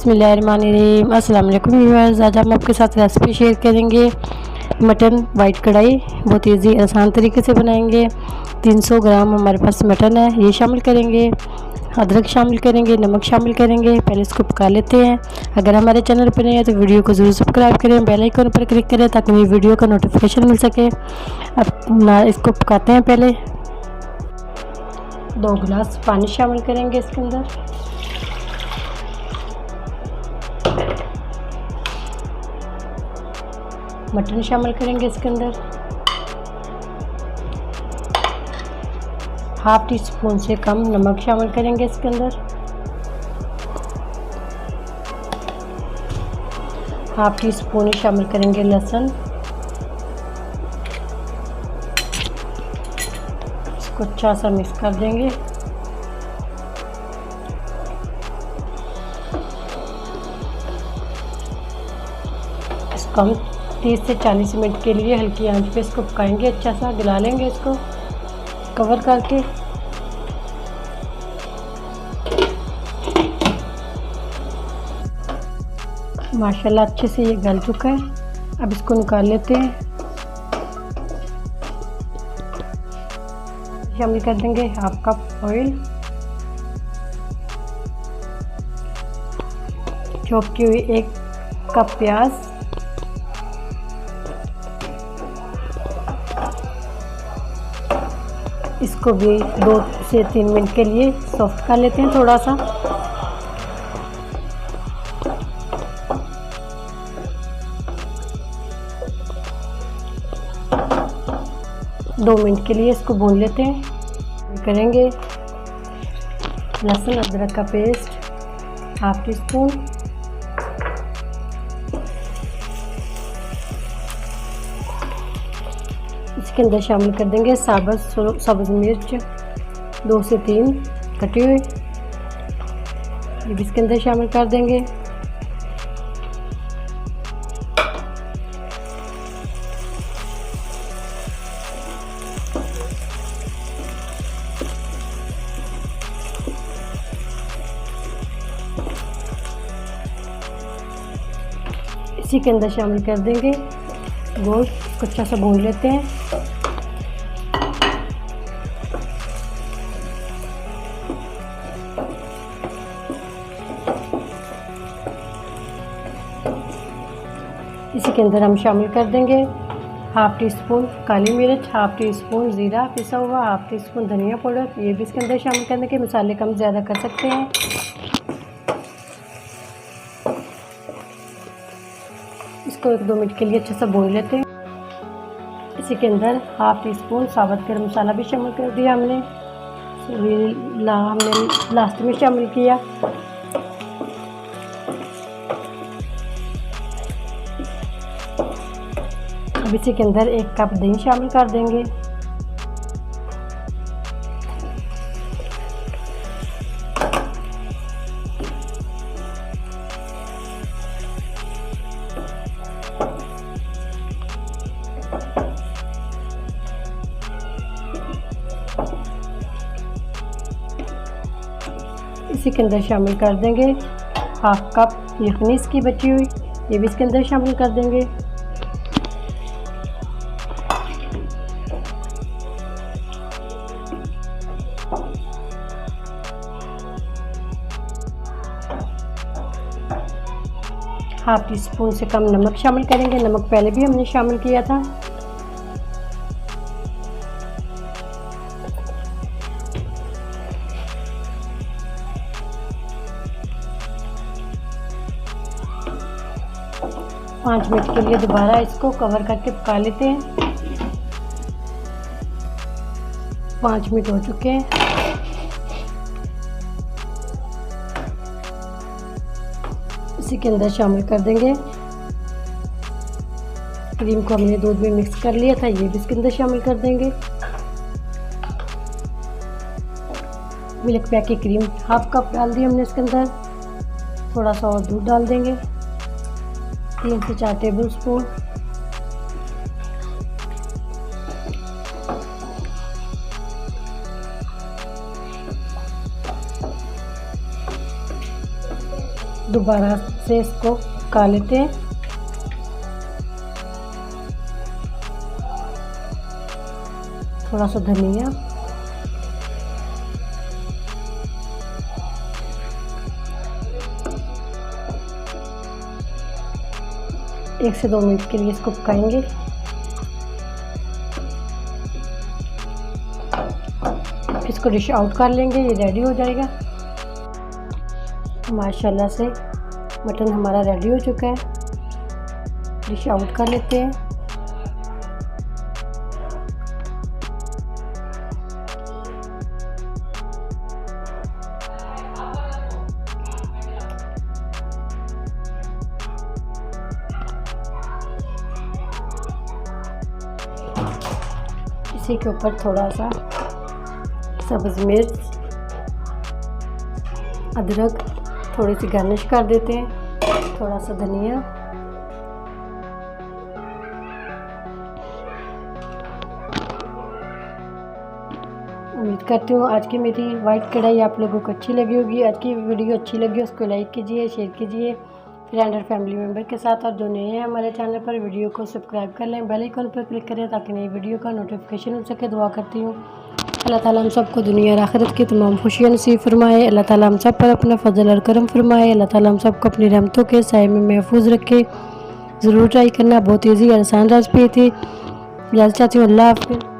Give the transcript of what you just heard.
बिस्मिल्लाहिर्रहमानिर्रहीम। अस्सलाम वालेकुम व्यूअर्स। आज हम आपके साथ रेसिपी शेयर करेंगे मटन वाइट कढ़ाई। बहुत ईजी आसान तरीके से बनाएंगे। 300 ग्राम हमारे पास मटन है, ये शामिल करेंगे। अदरक शामिल करेंगे, नमक शामिल करेंगे। पहले इसको पका लेते हैं। अगर हमारे चैनल पर नए हैं तो वीडियो को ज़रूर सब्सक्राइब करें, बेल आइकन पर क्लिक करें ताकि मेरी वीडियो का नोटिफिकेशन मिल सके। अब ना इसको पकाते हैं। पहले 2 गिलास पानी शामिल करेंगे इसके अंदर। मटन शामिल करेंगे इसके अंदर। हाफ टी स्पून से कम नमक शामिल करेंगे इसके अंदर। हाफ टी स्पून शामिल करेंगे लहसुन। इसको अच्छा सा मिक्स कर देंगे। इसको हम 30 से 40 मिनट के लिए हल्की आंच पे इसको पकाएंगे। अच्छा सा गला लेंगे इसको कवर करके। माशाल्लाह अच्छे से ये गल चुका है। अब इसको निकाल लेते हैं। शामिल कर देंगे हाफ कप ऑयल। चॉप की हुई 1 कप प्याज। इसको भी 2 से 3 मिनट के लिए सॉफ्ट कर लेते हैं थोड़ा सा। दो मिनट के लिए इसको भून लेते हैं। करेंगे लहसुन अदरक का पेस्ट हाफ टी स्पून। इसके अंदर शामिल कर देंगे सब्ज़ मिर्च 2 से 3 कटी हुई, ये भी इसके अंदर शामिल कर देंगे। इसी के अंदर शामिल कर देंगे गोश्त, इसको अच्छा सा भून लेते हैं। इसी के अंदर हम शामिल कर देंगे हाफ टी स्पून काली मिर्च, हाफ टी स्पून ज़ीरा पिसा हुआ, हाफ टी स्पून धनिया पाउडर, ये भी इसके अंदर शामिल करने के। मसाले कम ज़्यादा कर सकते हैं। इसको 1-2 मिनट के लिए अच्छे से भून लेते हैं। इसी के अंदर हाफ टी स्पून साबुत गरम मसाला भी शामिल कर दिया हमने लास्ट में शामिल किया। अब इसी के अंदर 1 कप दही शामिल कर देंगे। इसी के अंदर शामिल कर देंगे हाफ कप यखनी इसकी बची हुई, ये भी इसके अंदर शामिल कर देंगे। हाफ टी स्पून से कम नमक शामिल करेंगे, नमक पहले भी हमने शामिल किया था। पाँच मिनट के लिए दोबारा इसको कवर करके पका लेते हैं। 5 मिनट हो चुके हैं। इसी के अंदर शामिल कर देंगे क्रीम को हमने दूध में मिक्स कर लिया था, ये भी इसके अंदर शामिल कर देंगे। मिल्क पैक की क्रीम हाफ कप डाल दी हमने इसके अंदर। थोड़ा सा और दूध डाल देंगे 3 से 4 टेबल स्पून। दोबारा से इसको पका लेते हैं। थोड़ा सा धनिया, एक से 2 मिनट के लिए इसको पकाएंगे। इसको डिश आउट कर लेंगे, ये रेडी हो जाएगा। माशाल्लाह से मटन हमारा रेडी हो चुका है। डिश आउट कर लेते हैं। इसी के ऊपर थोड़ा सा सब्ज़ मिर्च, अदरक थोड़ी सी गार्निश कर देते हैं, थोड़ा सा धनिया। उम्मीद करती हूँ आज की मेरी वाइट कढ़ाई आप लोगों को अच्छी लगी होगी। आज की वीडियो अच्छी लगी उसको लाइक कीजिए, शेयर कीजिए फ्रेंड और फैमिली मेम्बर के साथ। और जो नए हैं हमारे चैनल पर, वीडियो को सब्सक्राइब कर लें, बेल आइकन पर क्लिक करें ताकि नई वीडियो का नोटिफिकेशन हो सके। दुआ करती हूँ अल्लाह ताला हम सबको दुनिया और आखिरत की तमाम खुशियाँ नसीब फरमाए। अल्लाह ताला हम सब पर अपना फजल और करम फरमाए। अल्लाह ताला हम सबको अपनी रहमतों के साए में महफूज रखे। ज़रूर ट्राई करना, बहुत ईजी और आसान रेसिपी थी। इजाज़त चाहती हूँ, अल्लाह हाफ़िज़।